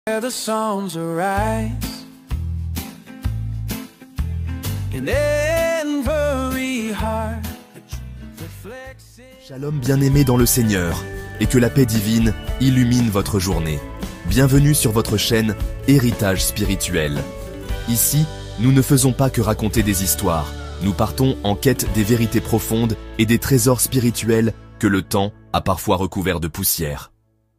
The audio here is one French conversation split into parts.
The songs arise in every heart. Shalom bien-aimés dans le Seigneur, et que la paix divine illumine votre journée. Bienvenue sur votre chaîne Héritage Spirituel. Ici, nous ne faisons pas que raconter des histoires, nous partons en quête des vérités profondes et des trésors spirituels que le temps a parfois recouverts de poussière.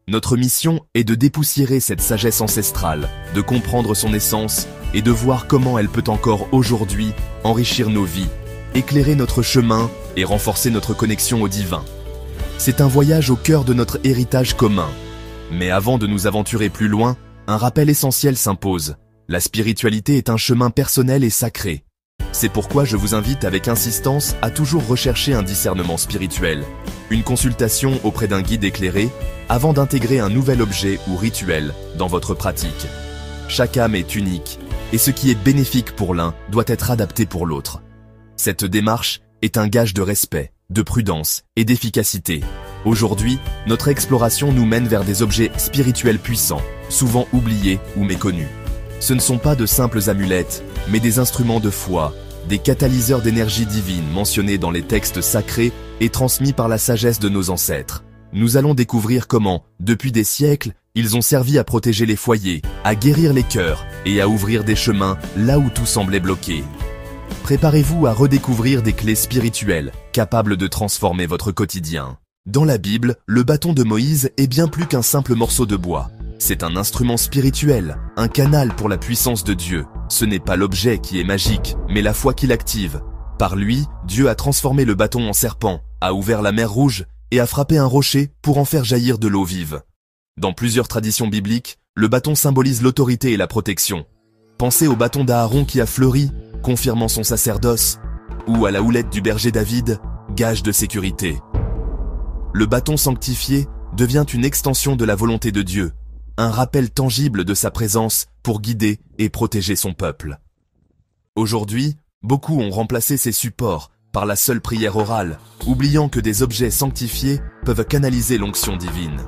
Notre mission est de dépoussiérer cette sagesse ancestrale, de comprendre son essence et de voir comment elle peut encore aujourd'hui enrichir nos vies, éclairer notre chemin et renforcer notre connexion au divin. C'est un voyage au cœur de notre héritage commun. Mais avant de nous aventurer plus loin, un rappel essentiel s'impose. La spiritualité est un chemin personnel et sacré. C'est pourquoi je vous invite avec insistance à toujours rechercher un discernement spirituel, une consultation auprès d'un guide éclairé, avant d'intégrer un nouvel objet ou rituel dans votre pratique. Chaque âme est unique, et ce qui est bénéfique pour l'un doit être adapté pour l'autre. Cette démarche est un gage de respect, de prudence et d'efficacité. Aujourd'hui, notre exploration nous mène vers des objets spirituels puissants, souvent oubliés ou méconnus. Ce ne sont pas de simples amulettes, mais des instruments de foi, des catalyseurs d'énergie divine mentionnés dans les textes sacrés et transmis par la sagesse de nos ancêtres. Nous allons découvrir comment, depuis des siècles, ils ont servi à protéger les foyers, à guérir les cœurs et à ouvrir des chemins là où tout semblait bloqué. Préparez-vous à redécouvrir des clés spirituelles capables de transformer votre quotidien. Dans la Bible, le bâton de Moïse est bien plus qu'un simple morceau de bois. C'est un instrument spirituel, un canal pour la puissance de Dieu. Ce n'est pas l'objet qui est magique, mais la foi qui l'active. Par lui, Dieu a transformé le bâton en serpent, a ouvert la mer Rouge et a frappé un rocher pour en faire jaillir de l'eau vive. Dans plusieurs traditions bibliques, le bâton symbolise l'autorité et la protection. Pensez au bâton d'Aaron qui a fleuri, confirmant son sacerdoce, ou à la houlette du berger David, gage de sécurité. Le bâton sanctifié devient une extension de la volonté de Dieu, un rappel tangible de sa présence pour guider et protéger son peuple. Aujourd'hui, beaucoup ont remplacé ces supports par la seule prière orale, oubliant que des objets sanctifiés peuvent canaliser l'onction divine.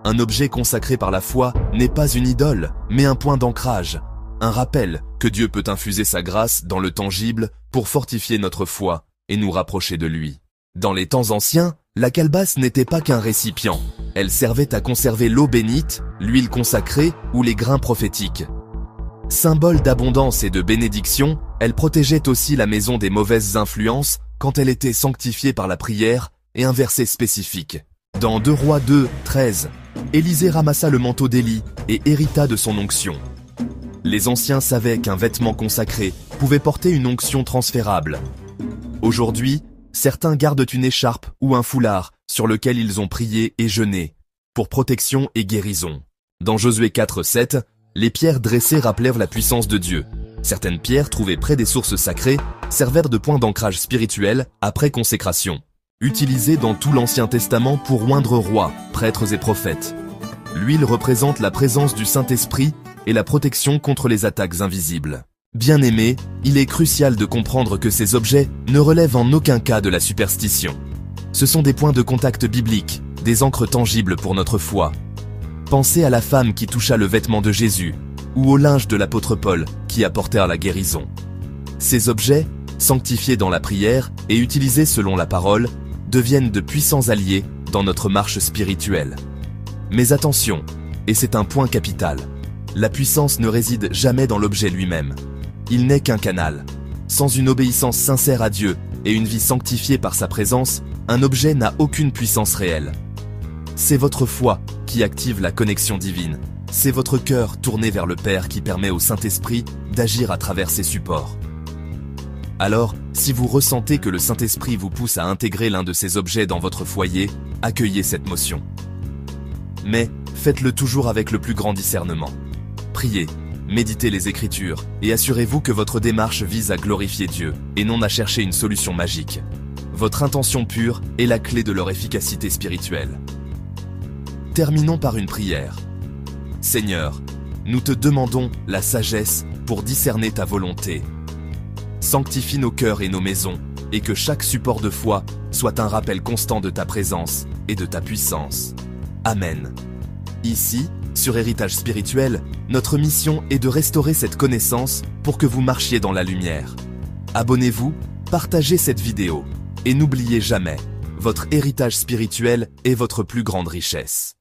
Un objet consacré par la foi n'est pas une idole, mais un point d'ancrage, un rappel que Dieu peut infuser sa grâce dans le tangible pour fortifier notre foi et nous rapprocher de lui. Dans les temps anciens, la calebasse n'était pas qu'un récipient. Elle servait à conserver l'eau bénite, l'huile consacrée ou les grains prophétiques. Symbole d'abondance et de bénédiction, elle protégeait aussi la maison des mauvaises influences quand elle était sanctifiée par la prière et un verset spécifique. Dans 2 Rois 2, 13, Élisée ramassa le manteau d'Élie et hérita de son onction. Les anciens savaient qu'un vêtement consacré pouvait porter une onction transférable. Aujourd'hui, certains gardent une écharpe ou un foulard sur lequel ils ont prié et jeûné, pour protection et guérison. Dans Josué 4, 7, les pierres dressées rappelèrent la puissance de Dieu. Certaines pierres trouvées près des sources sacrées servèrent de point d'ancrage spirituel après consécration, utilisées dans tout l'Ancien Testament pour oindre rois, prêtres et prophètes. L'huile représente la présence du Saint-Esprit et la protection contre les attaques invisibles. Bien-aimés, il est crucial de comprendre que ces objets ne relèvent en aucun cas de la superstition. Ce sont des points de contact bibliques, des ancres tangibles pour notre foi. Pensez à la femme qui toucha le vêtement de Jésus, ou au linge de l'apôtre Paul qui apportèrent la guérison. Ces objets, sanctifiés dans la prière et utilisés selon la parole, deviennent de puissants alliés dans notre marche spirituelle. Mais attention, et c'est un point capital, la puissance ne réside jamais dans l'objet lui-même. Il n'est qu'un canal. Sans une obéissance sincère à Dieu et une vie sanctifiée par sa présence, un objet n'a aucune puissance réelle. C'est votre foi qui active la connexion divine. C'est votre cœur tourné vers le Père qui permet au Saint-Esprit d'agir à travers ses supports. Alors, si vous ressentez que le Saint-Esprit vous pousse à intégrer l'un de ces objets dans votre foyer, accueillez cette motion. Mais faites-le toujours avec le plus grand discernement. Priez, méditez les Écritures et assurez-vous que votre démarche vise à glorifier Dieu et non à chercher une solution magique. Votre intention pure est la clé de leur efficacité spirituelle. Terminons par une prière. Seigneur, nous te demandons la sagesse pour discerner ta volonté. Sanctifie nos cœurs et nos maisons, et que chaque support de foi soit un rappel constant de ta présence et de ta puissance. Amen. Ici, Sur Héritage Spirituel, notre mission est de restaurer cette connaissance pour que vous marchiez dans la lumière. Abonnez-vous, partagez cette vidéo et n'oubliez jamais, votre héritage spirituel est votre plus grande richesse.